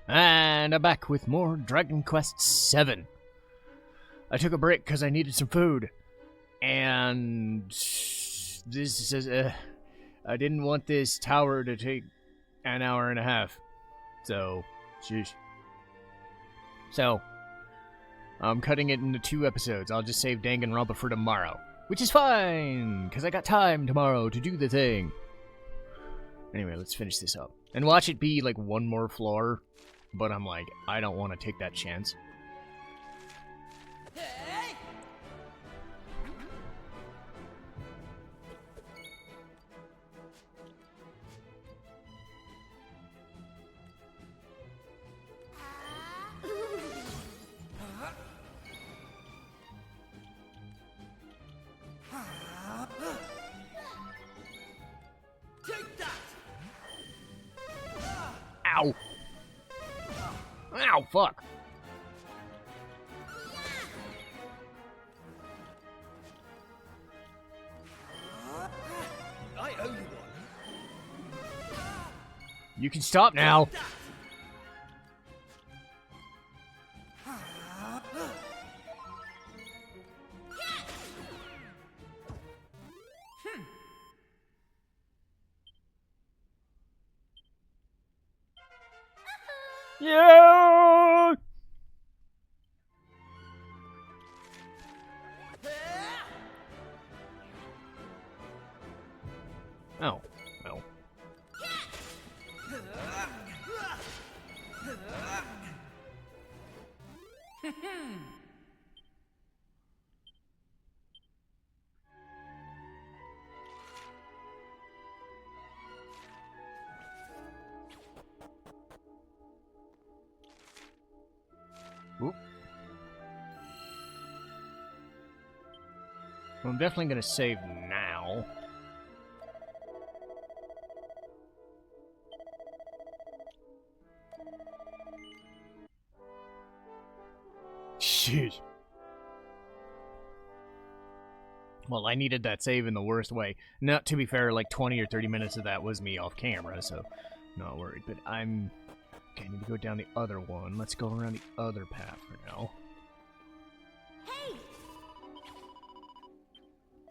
And I'm back with more Dragon Quest VII. I took a break because I needed some food. And this is I didn't want this tower to take an hour and a half. So, sheesh. So, I'm cutting it into 2 episodes. I'll just save Danganronpa for tomorrow. Which is fine, because I got time tomorrow to do the thing. Anyway, let's finish this up. And watch it be like one more floor. But I'm like, I don't want to take that chance. Ow! Ow, fuck! I owe you one. You can stop now! Yeah! Oh, well. Oop. Well, I'm definitely gonna save now. Shit. Well, I needed that save in the worst way. Not to be fair, like 20 or 30 minutes of that was me off camera, so not worried. But I'm... Okay, I need to go down the other one. Let's go around the other path for now. Hey!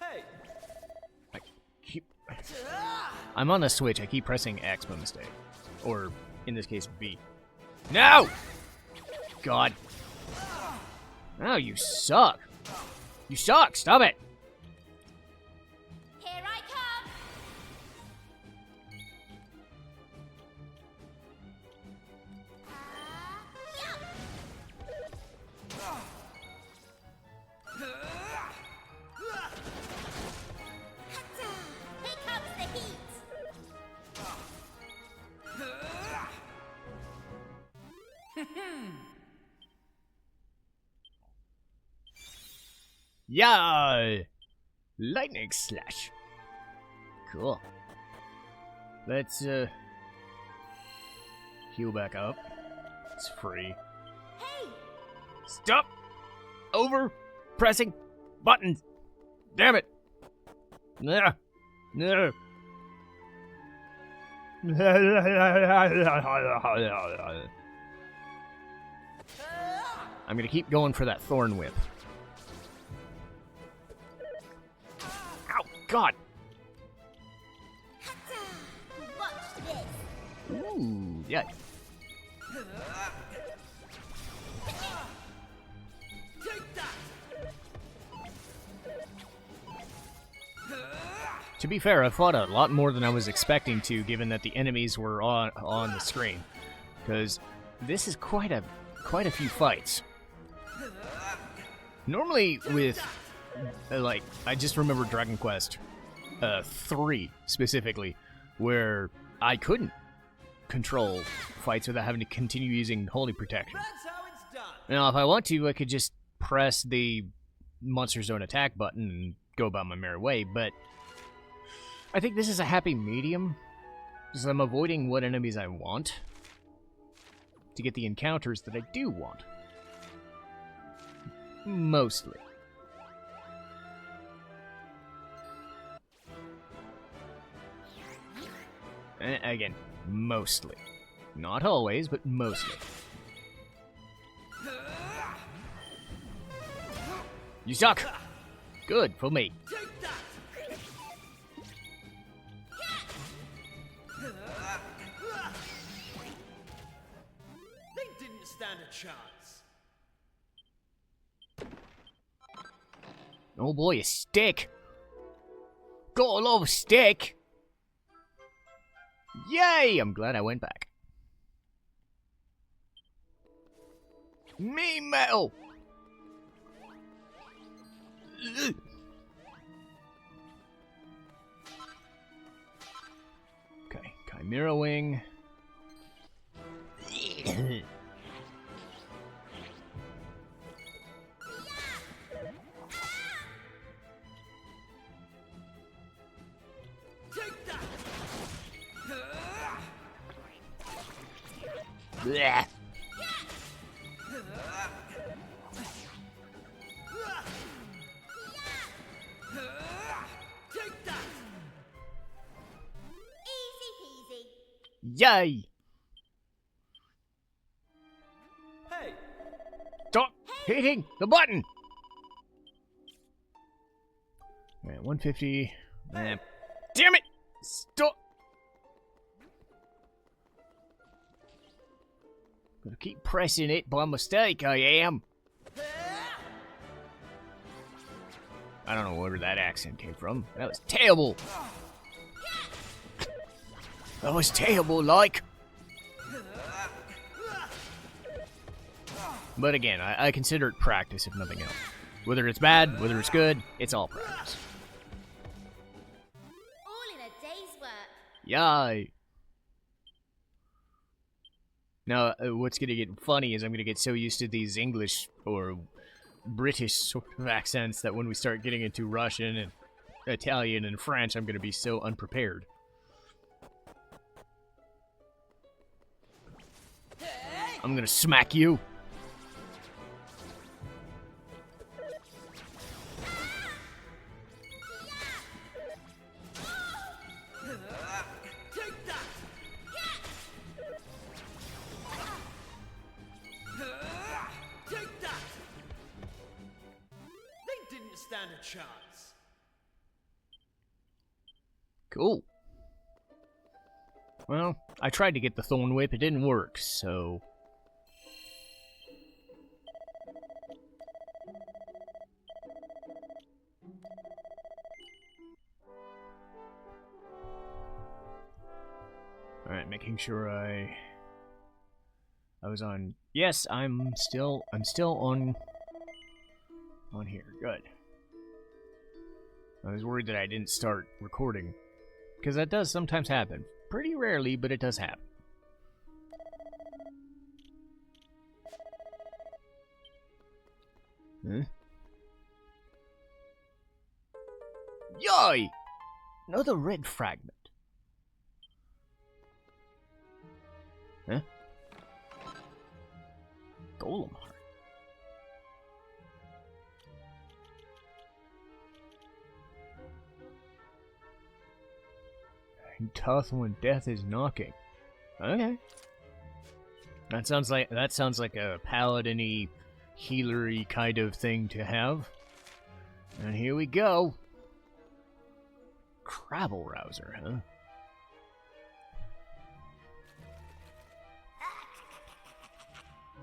Hey! I keep... I'm on the Switch. I keep pressing X by mistake. Or, in this case, B. No! God. Oh, you suck. You suck. Stop it. Here I come. Here comes the heat. Yeah! Lightning slash. Cool. Let's, heal back up. It's free. Hey! Stop! Over pressing buttons! Damn it! Nah. No. I'm gonna keep going for that thorn whip. Ow, God! Watch this. Ooh, yeah. Take that! To be fair, I fought a lot more than I was expecting to, given that the enemies were on the screen. Because this is quite a few fights. Normally with, like, I just remember Dragon Quest 3 specifically, where I couldn't control fights without having to continue using Holy Protection. That's how it's done. Now, if I want to, I could just press the Monster Zone attack button and go about my merry way, but I think this is a happy medium, because I'm avoiding what enemies I want to get the encounters that I do want. Mostly. Again, mostly. Not always, but mostly. You suck! Good for me. Take that! They didn't stand a chance. Oh boy, a stick! Gotta love a stick! Yay! I'm glad I went back. Me metal! Ugh. Okay, Chimera Wing. Take that! Blech. Take that! Easy peasy. Yay! Hey! Stop hitting the button! Alright, 150. Damn it! Stop! Gonna keep pressing it by mistake, I am. I don't know where that accent came from. That was terrible. That was terrible, like. But again, I consider it practice, if nothing else. Whether it's bad, whether it's good, it's all practice. All in a day's work. Yay. Now, what's gonna get funny is I'm gonna get so used to these English or British sort of accents that when we start getting into Russian and Italian and French, I'm gonna be so unprepared. I'm gonna smack you. Take that! Take that! They didn't stand a chance. Cool. Well, I tried to get the Thorn Whip, it didn't work, so... Alright, making sure I was on... Yes, I'm still on here. Good. I was worried that I didn't start recording. Because that does sometimes happen. Pretty rarely, but it does happen. Huh? Yay! Another red fragment. Huh? Golem heart. Tough when death is knocking. Okay. That sounds like a paladin-y, healer-y kind of thing to have. And here we go. Crabble Rouser, huh?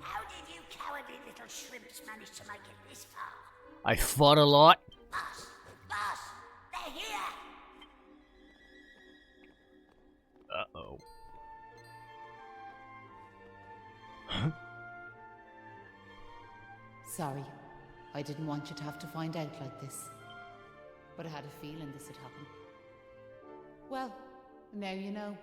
How did you cowardly little shrimps manage to make it this far? I fought a lot. Boss! They're here! Uh-oh. Huh? Sorry, I didn't want you to have to find out like this. But I had a feeling this would happen. Well, now you know.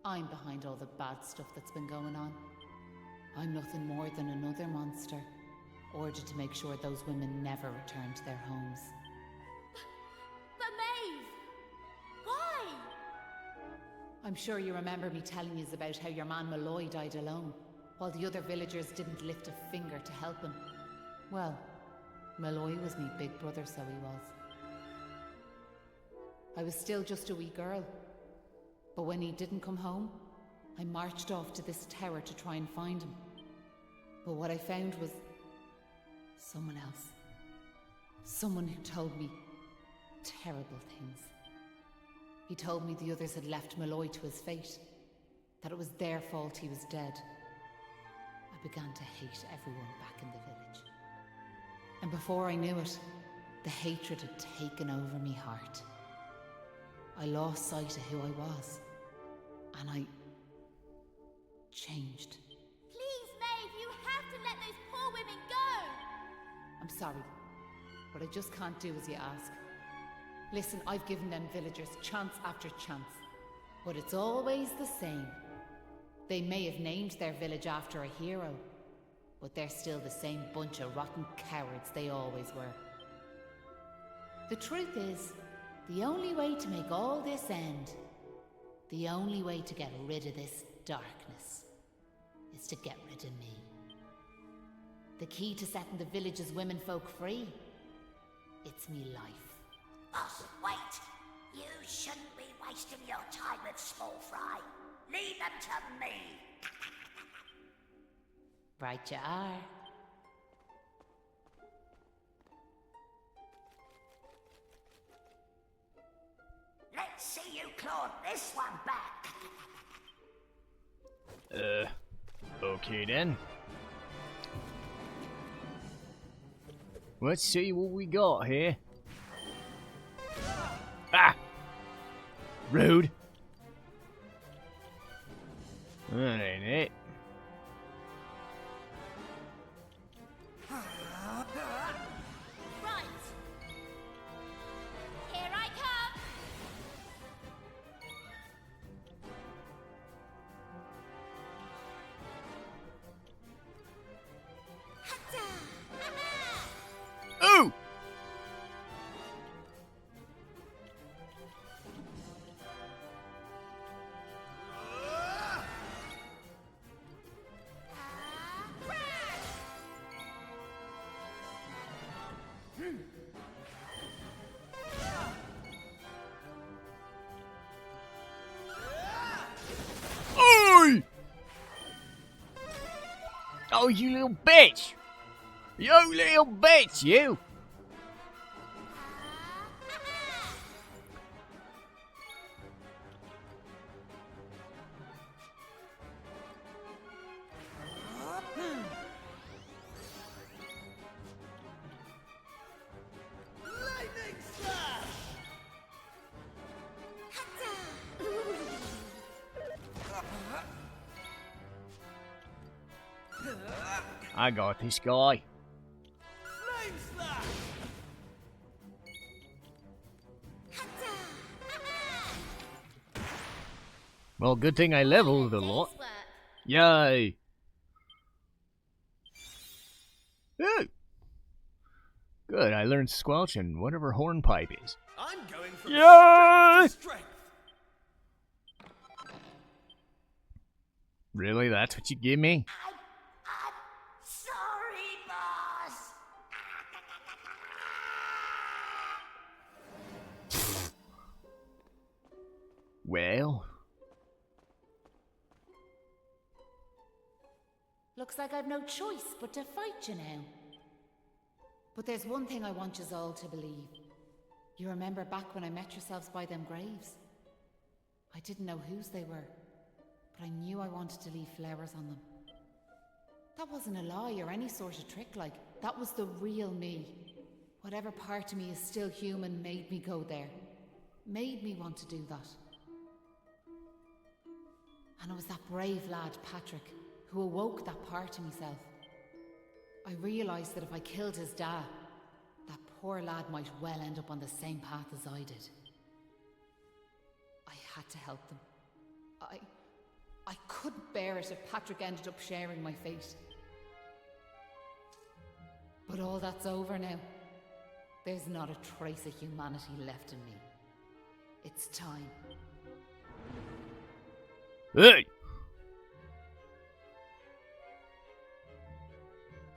I'm behind all the bad stuff that's been going on. I'm nothing more than another monster, ordered to make sure those women never return to their homes. But Maeve! Why? I'm sure you remember me telling you about how your man Malloy died alone, while the other villagers didn't lift a finger to help him. Well, Malloy was me big brother, so he was. I was still just a wee girl, but when he didn't come home, I marched off to this tower to try and find him. But what I found was someone else. Someone who told me terrible things. He told me the others had left Malloy to his fate, that it was their fault he was dead. I began to hate everyone back in the village. And before I knew it, the hatred had taken over me heart. I lost sight of who I was, and I changed. Please, Maeve, you have to let those poor women go! I'm sorry, but I just can't do as you ask. Listen, I've given them villagers chance after chance, but it's always the same. They may have named their village after a hero, but they're still the same bunch of rotten cowards they always were. The truth is, the only way to make all this end, the only way to get rid of this darkness, is to get rid of me. The key to setting the village's womenfolk free, it's me life. Boss, wait! You shouldn't be wasting your time with small fry. Leave them to me! Right you are. Let's see you claw this one back! Okay then. Let's see what we got here. Ah! Rude. That ain't it. Right! Here I come! Ooh! Oi! Oh, you little bitch! You little bitch, you! Lightning slash! I got this guy. Flame slash! Well, good thing I leveled a lot. Day's work. Yay! Ooh. Good, I learned Squelch and whatever hornpipe is. I'm going from Yay! strength to strength. Really? That's what you give me? I'm sorry, boss! Well, Looks like I've no choice but to fight you now. But there's one thing I want yous all to believe. You remember back when I met yourselves by them graves? I didn't know whose they were, but I knew I wanted to leave flowers on them. That wasn't a lie or any sort of trick, like, that was the real me. Whatever part of me is still human made me go there. Made me want to do that. And it was that brave lad, Patrick, who awoke that part of myself. I realised that if I killed his dad, that poor lad might well end up on the same path as I did. I had to help them. I couldn't bear it if Patrick ended up sharing my fate. But all that's over now. There's not a trace of humanity left in me. It's time. hey!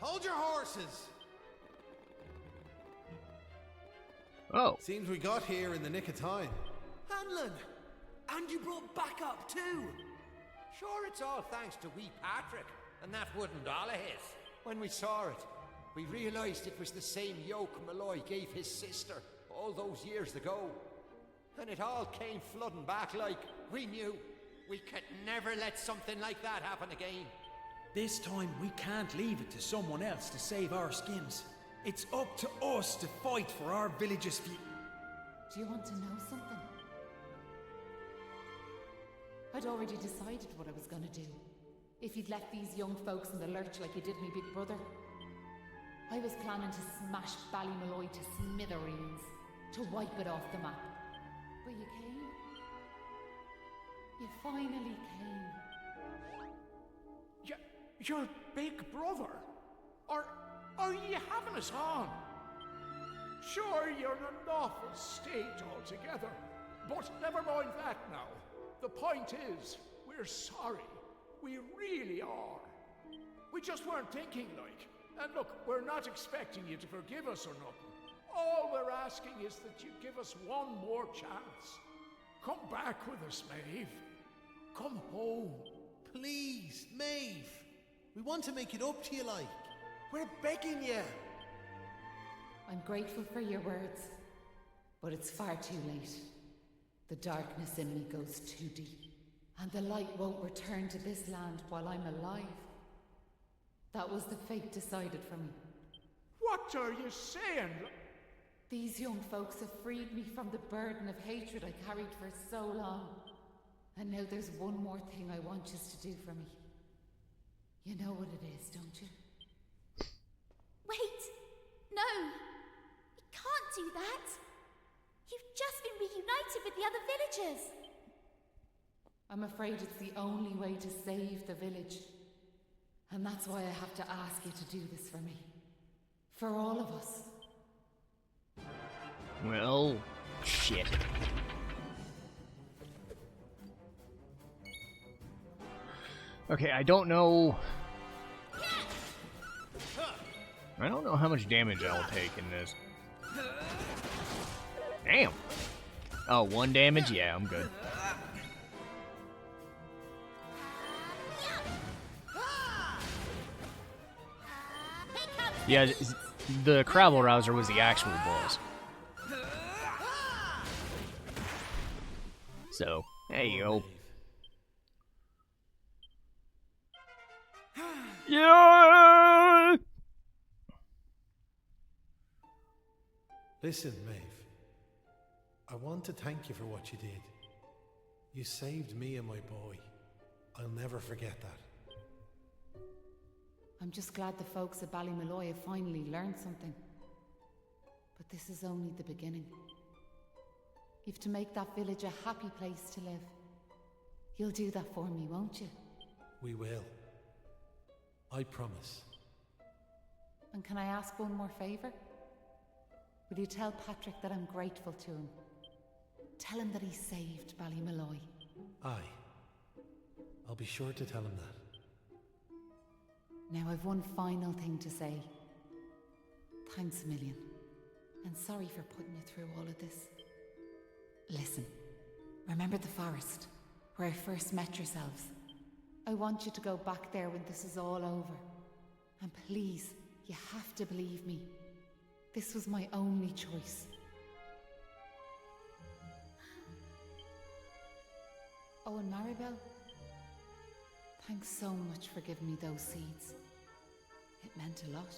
Hold your horses! Oh, Seems we got here in the nick of time. Hanlon! And you brought back up too! Sure, it's all thanks to wee Patrick and that wooden doll of his. When we saw it, we realized it was the same yoke Malloy gave his sister all those years ago. And it all came flooding back like we knew we could never let something like that happen again. This time we can't leave it to someone else to save our skins. It's up to us to fight for our village's future. Do you want to know something? I'd already decided what I was gonna do. If you'd left these young folks in the lurch like you did me big brother, I was planning to smash Ballymalloy to smithereens, to wipe it off the map. But you came. You finally came. Your big brother? Are you having us on? Sure, you're in an awful state altogether, but never mind that now. The point is, we're sorry. We really are. We just weren't thinking, like. And look, we're not expecting you to forgive us or nothing. All we're asking is that you give us one more chance. Come back with us, Maeve. Come home. Please, Maeve. We want to make it up to you, like. We're begging you. I'm grateful for your words, but it's far too late. The darkness in me goes too deep, and the light won't return to this land while I'm alive. That was the fate decided for me. What are you saying? These young folks have freed me from the burden of hatred I carried for so long. And now there's one more thing I want you to do for me. You know what it is, don't you? Wait! No! You can't do that! You've just been reunited with the other villagers! I'm afraid it's the only way to save the village. And that's why I have to ask you to do this for me. For all of us. Well, shit. Okay, I don't know how much damage I'll take in this. Damn. Oh, 1 damage? Yeah, I'm good. Yeah, the Crabble Rouser was the actual boss. So, there you go. Yeah! Listen, Maeve. I want to thank you for what you did. You saved me and my boy. I'll never forget that. I'm just glad the folks at Ballymalloy have finally learned something. But this is only the beginning. You've to make that village a happy place to live. You'll do that for me, won't you? We will. I promise. And can I ask one more favour? Will you tell Patrick that I'm grateful to him? Tell him that he saved Ballymalloy. Aye. I'll be sure to tell him that. Now I've one final thing to say. Thanks a million. And sorry for putting you through all of this. Listen, remember the forest, where I first met yourselves? I want you to go back there when this is all over. And please, you have to believe me. This was my only choice. Oh, and Maribel, thanks so much for giving me those seeds. It meant a lot.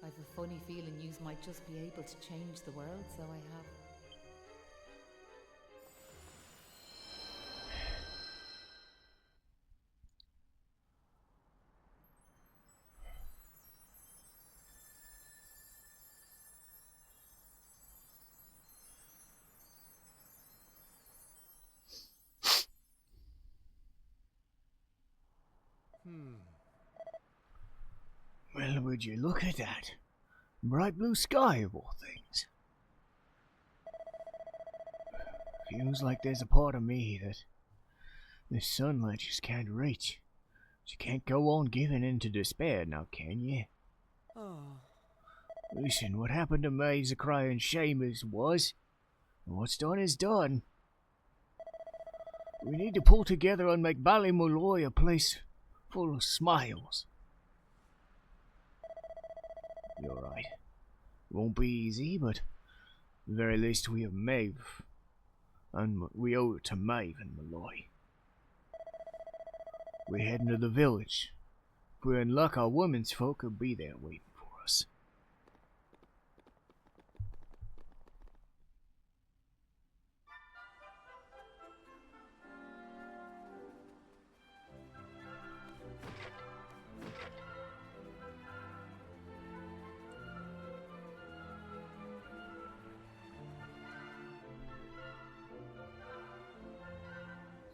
I've a funny feeling yous might just be able to change the world, so I have. Well, would you look at that? Bright blue sky of all things. Feels like there's a part of me that the sunlight just can't reach. But you can't go on giving in to despair now, can you? Oh. Listen, what happened to me's a crying shame as was. What's done is done. We need to pull together and make Ballymolloy a place full of smiles. You're right. It won't be easy, but at the very least we have Maeve. And we owe it to Maeve and Malloy. We're heading to the village. If we're in luck, our women's folk will be there waiting for us.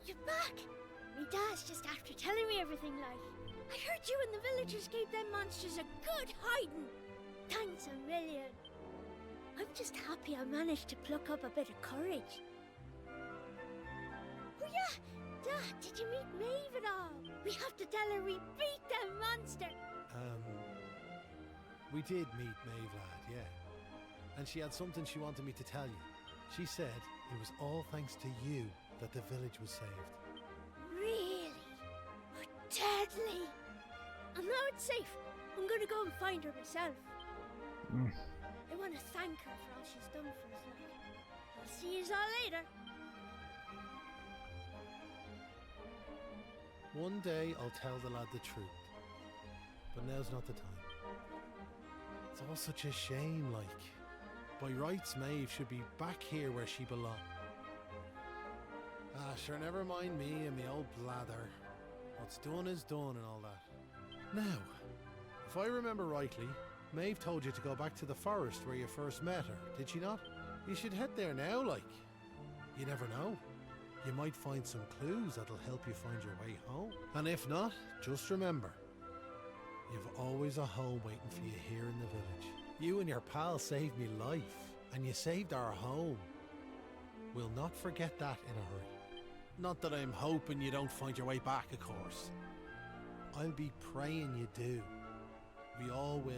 You're back! Me dad's just after telling me everything, like. I heard you and the villagers gave them monsters a good hiding. Thanks a million. I'm just happy I managed to pluck up a bit of courage. Oh yeah! Dad, did you meet Maeve at all? We have to tell her we beat them monster. We did meet Maeve, lad, yeah. And she had something she wanted me to tell you. She said it was all thanks to you that the village was saved. Really? Oh, deadly! And now it's safe. I'm gonna go and find her myself. I want to thank her for all she's done for us. I'll see you all later. One day I'll tell the lad the truth. But now's not the time. It's all such a shame, like. By rights, Maeve should be back here where she belongs. Ah, sure, never mind me and me old blather. What's done is done and all that. Now, if I remember rightly, Maeve told you to go back to the forest where you first met her, did she not? You should head there now, like. You never know. You might find some clues that'll help you find your way home. And if not, just remember, you've always a home waiting for you here in the village. You and your pal saved me life, and you saved our home. We'll not forget that in a hurry. Not that I'm hoping you don't find your way back, of course. I'll be praying you do. We all will.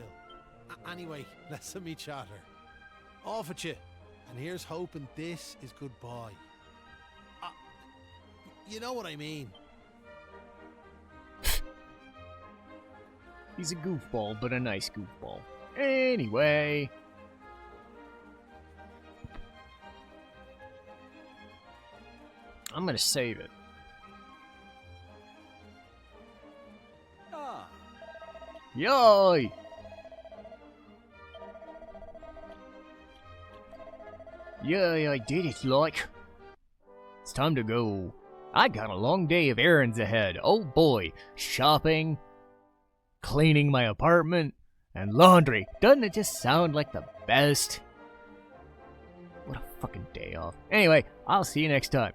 Anyway, let's me chatter. Off at you. And here's hoping this is goodbye. You know what I mean. He's a goofball, but a nice goofball. Anyway. I'm gonna save it. Ah. Yay! Yay, I did it, like. It's time to go. I got a long day of errands ahead. Oh boy. Shopping, cleaning my apartment, and laundry. Doesn't it just sound like the best? What a fucking day off. Anyway, I'll see you next time.